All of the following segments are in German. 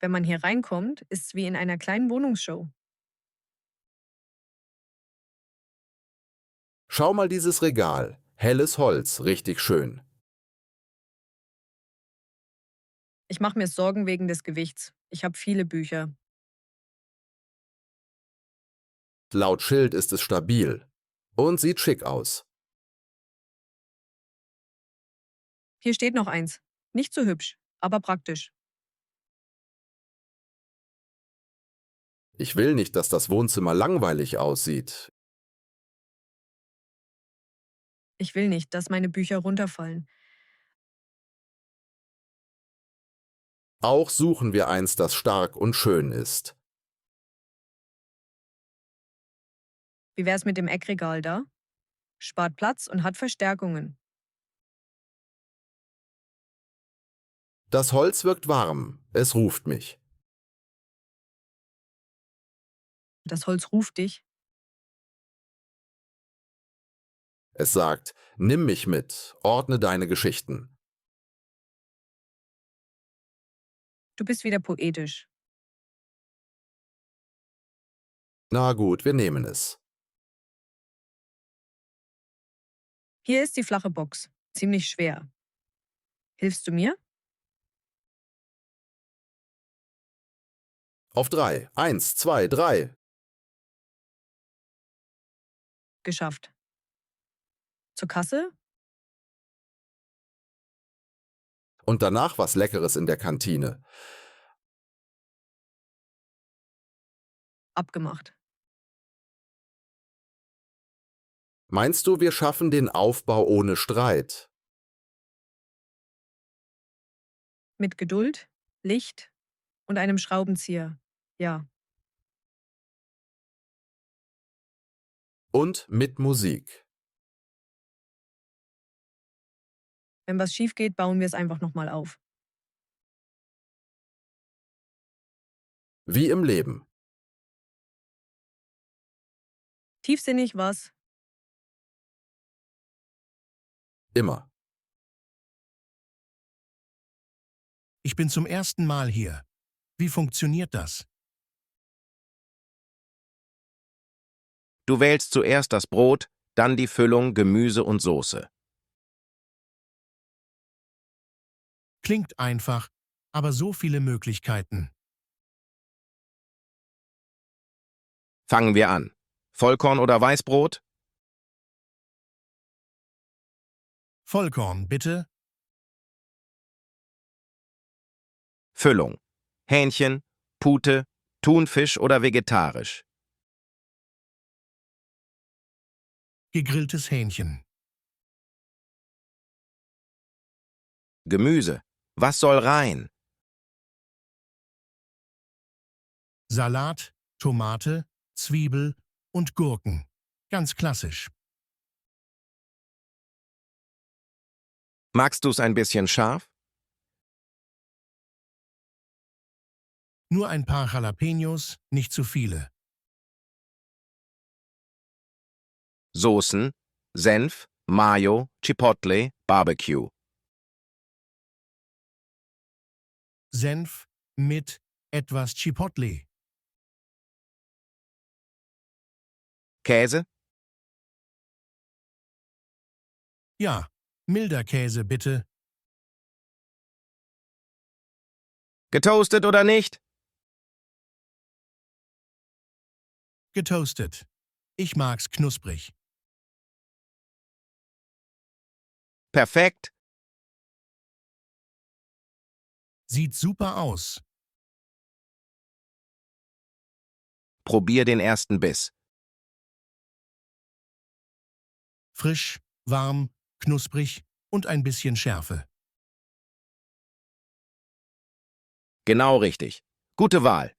Wenn man hier reinkommt, ist's wie in einer kleinen Wohnungsshow. Schau mal dieses Regal. Helles Holz, richtig schön. Ich mache mir Sorgen wegen des Gewichts. Ich habe viele Bücher. Laut Schild ist es stabil. Und sieht schick aus. Hier steht noch eins. Nicht so hübsch, aber praktisch. Ich will nicht, dass das Wohnzimmer langweilig aussieht. Ich will nicht, dass meine Bücher runterfallen. Auch suchen wir eins, das stark und schön ist. Wie wär's mit dem Eckregal da? Spart Platz und hat Verstärkungen. Das Holz wirkt warm. Es ruft mich. Das Holz ruft dich. Es sagt, nimm mich mit, ordne deine Geschichten. Du bist wieder poetisch. Na gut, wir nehmen es. Hier ist die flache Box. Ziemlich schwer. Hilfst du mir? Auf 3. 1, 2, 3. Geschafft. Zur Kasse? Und danach was Leckeres in der Kantine. Abgemacht. Meinst du, wir schaffen den Aufbau ohne Streit? Mit Geduld, Licht und einem Schraubenzieher. Ja. Und mit Musik. Wenn was schief geht, bauen wir es einfach nochmal auf. Wie im Leben. Tiefsinnig was? Immer. Ich bin zum ersten Mal hier. Wie funktioniert das? Du wählst zuerst das Brot, dann die Füllung, Gemüse und Soße. Klingt einfach, aber so viele Möglichkeiten. Fangen wir an. Vollkorn oder Weißbrot? Vollkorn, bitte. Füllung. Hähnchen, Pute, Thunfisch oder vegetarisch. Gegrilltes Hähnchen. Gemüse. Was soll rein? Salat, Tomate, Zwiebel und Gurken. Ganz klassisch. Magst du's ein bisschen scharf? Nur ein paar Jalapenos, nicht zu viele. Soßen, Senf, Mayo, Chipotle, Barbecue. Senf mit etwas Chipotle. Käse? Ja, milder Käse, bitte. Getoastet oder nicht? Getoastet. Ich mag's knusprig. Perfekt. Sieht super aus. Probier den ersten Biss. Frisch, warm, knusprig und ein bisschen Schärfe. Genau richtig. Gute Wahl.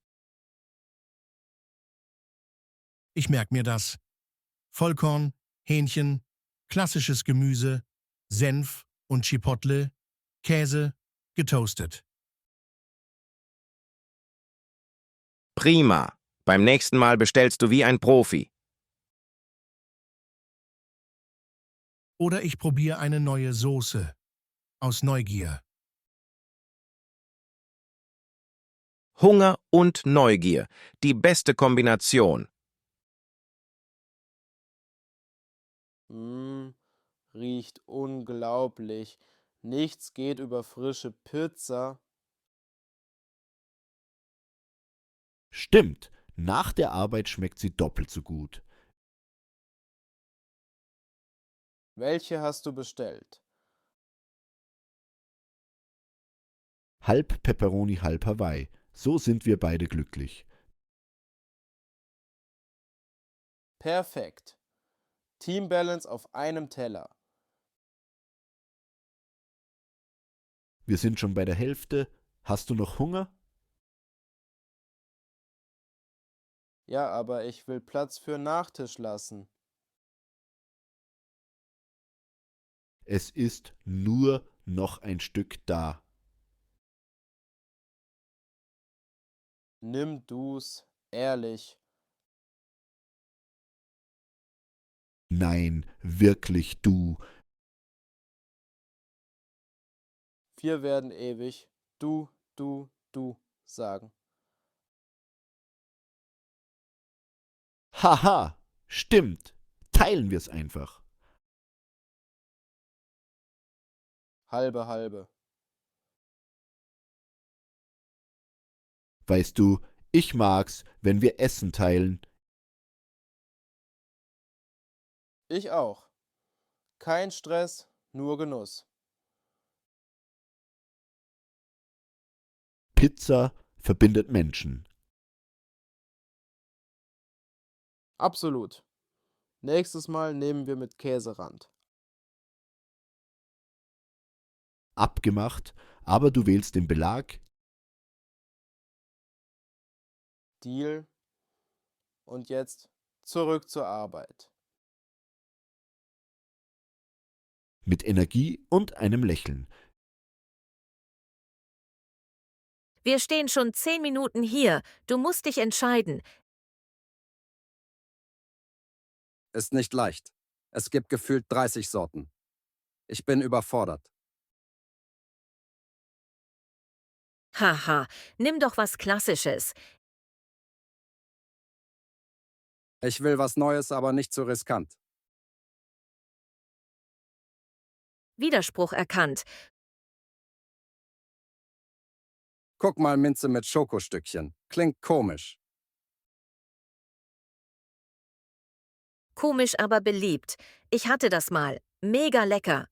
Ich merk mir das. Vollkorn, Hähnchen, klassisches Gemüse, Senf und Chipotle, Käse, getoastet. Prima. Beim nächsten Mal bestellst du wie ein Profi. Oder ich probiere eine neue Soße. Aus Neugier. Hunger und Neugier. Die beste Kombination. Riecht unglaublich. Nichts geht über frische Pizza. Stimmt, nach der Arbeit schmeckt sie doppelt so gut. Welche hast du bestellt? Halb Pepperoni, halb Hawaii. So sind wir beide glücklich. Perfekt. Team Balance auf einem Teller. Wir sind schon bei der Hälfte. Hast du noch Hunger? Ja, aber ich will Platz für Nachtisch lassen. Es ist nur noch ein Stück da. Nimm du's, ehrlich. Nein, wirklich du. Wir werden ewig du sagen. Haha, stimmt. Teilen wir's einfach. Halbe, halbe. Weißt du, ich mag's, wenn wir Essen teilen. Ich auch. Kein Stress, nur Genuss. Pizza verbindet Menschen. Absolut. Nächstes Mal nehmen wir mit Käserand. Abgemacht, aber du wählst den Belag. Deal. Und jetzt zurück zur Arbeit. Mit Energie und einem Lächeln. Wir stehen schon 10 Minuten hier. Du musst dich entscheiden. Ist nicht leicht. Es gibt gefühlt 30 Sorten. Ich bin überfordert. Haha, nimm doch was Klassisches. Ich will was Neues, aber nicht zu riskant. Widerspruch erkannt. Guck mal, Minze mit Schokostückchen. Klingt komisch. Komisch, aber beliebt. Ich hatte das mal. Mega lecker.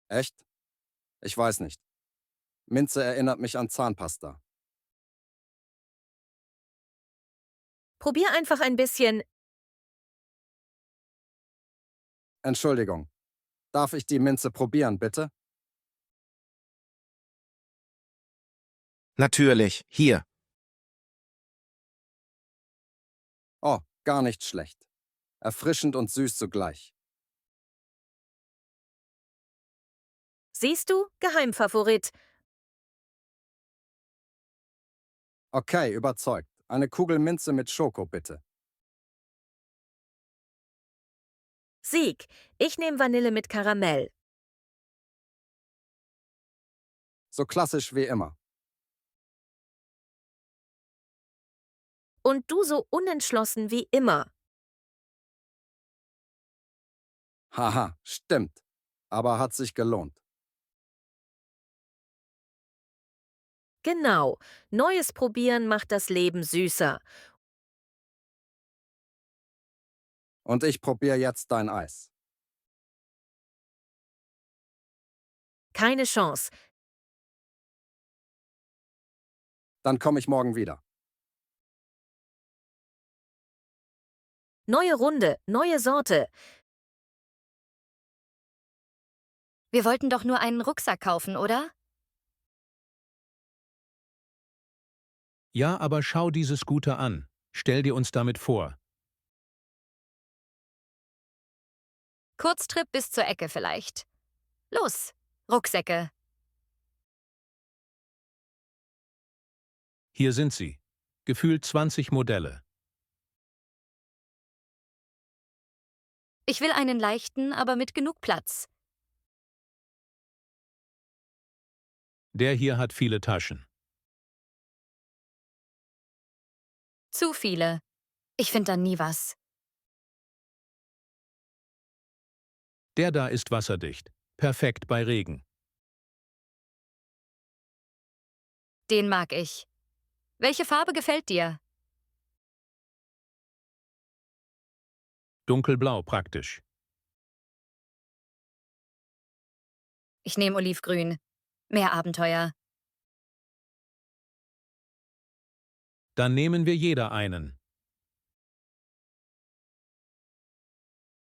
Echt? Ich weiß nicht. Minze erinnert mich an Zahnpasta. Probier einfach ein bisschen. Entschuldigung. Darf ich die Minze probieren, bitte? Natürlich, hier. Oh, gar nicht schlecht. Erfrischend und süß zugleich. Siehst du? Geheimfavorit. Okay, überzeugt. Eine Kugel Minze mit Schoko, bitte. Sieg. Ich nehme Vanille mit Karamell. So klassisch wie immer. Und du so unentschlossen wie immer. Haha, stimmt. Aber hat sich gelohnt. Genau. Neues probieren macht das Leben süßer. Und ich probiere jetzt dein Eis. Keine Chance. Dann komme ich morgen wieder. Neue Runde, neue Sorte. Wir wollten doch nur einen Rucksack kaufen, oder? Ja, aber schau diese Scooter an. Stell dir uns damit vor. Kurztrip bis zur Ecke vielleicht. Los, Rucksäcke. Hier sind sie. Gefühlt 20 Modelle. Ich will einen leichten, aber mit genug Platz. Der hier hat viele Taschen. Zu viele. Ich finde da nie was. Der da ist wasserdicht. Perfekt bei Regen. Den mag ich. Welche Farbe gefällt dir? Dunkelblau praktisch. Ich nehme Olivgrün. Mehr Abenteuer. Dann nehmen wir jeder einen.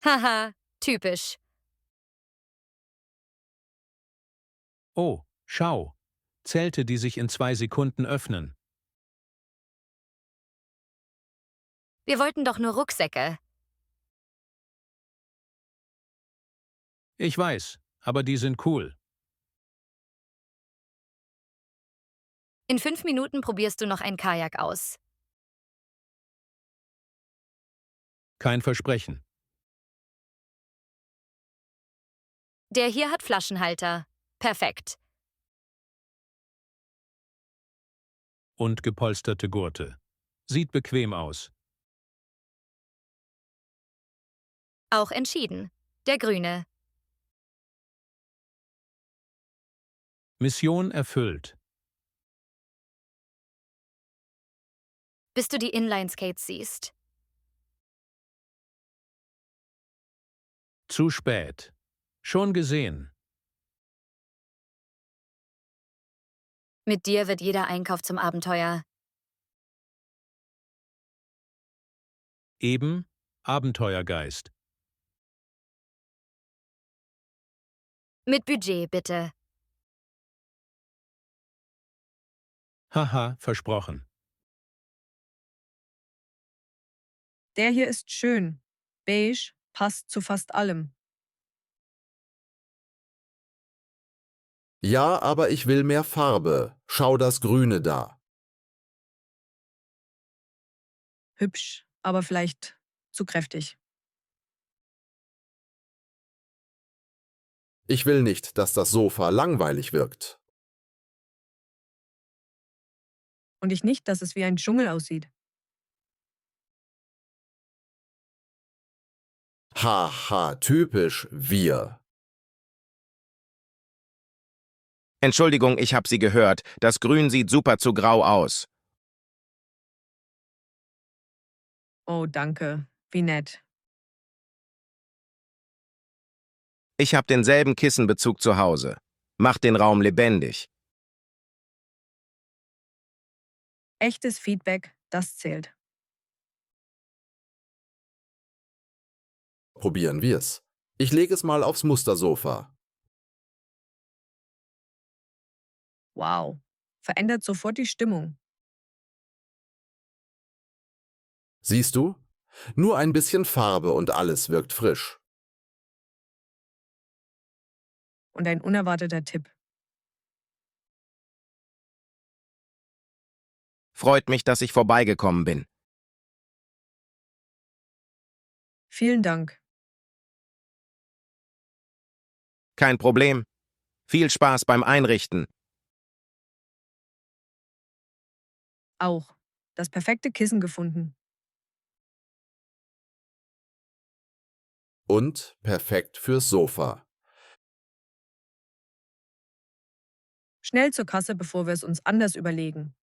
Haha, typisch. Oh, schau. Zelte, die sich in 2 Sekunden öffnen. Wir wollten doch nur Rucksäcke. Ich weiß, aber die sind cool. In 5 Minuten probierst du noch ein Kajak aus. Kein Versprechen. Der hier hat Flaschenhalter. Perfekt. Und gepolsterte Gurte. Sieht bequem aus. Auch entschieden. Der Grüne. Mission erfüllt. Bis du die Inline-Skates siehst. Zu spät. Schon gesehen. Mit dir wird jeder Einkauf zum Abenteuer. Eben Abenteuergeist. Mit Budget, bitte. Haha, versprochen. Der hier ist schön. Beige passt zu fast allem. Ja, aber ich will mehr Farbe. Schau das Grüne da. Hübsch, aber vielleicht zu kräftig. Ich will nicht, dass das Sofa langweilig wirkt. Und ich nicht, dass es wie ein Dschungel aussieht. Haha, typisch wir. Entschuldigung, ich hab Sie gehört. Das Grün sieht super zu grau aus. Oh, danke. Wie nett. Ich hab denselben Kissenbezug zu Hause. Macht den Raum lebendig. Echtes Feedback, das zählt. Probieren wir's. Ich lege es mal aufs Mustersofa. Wow. Verändert sofort die Stimmung. Siehst du? Nur ein bisschen Farbe und alles wirkt frisch. Und ein unerwarteter Tipp. Freut mich, dass ich vorbeigekommen bin. Vielen Dank. Kein Problem. Viel Spaß beim Einrichten. Auch. Das perfekte Kissen gefunden. Und perfekt fürs Sofa. Schnell zur Kasse, bevor wir es uns anders überlegen.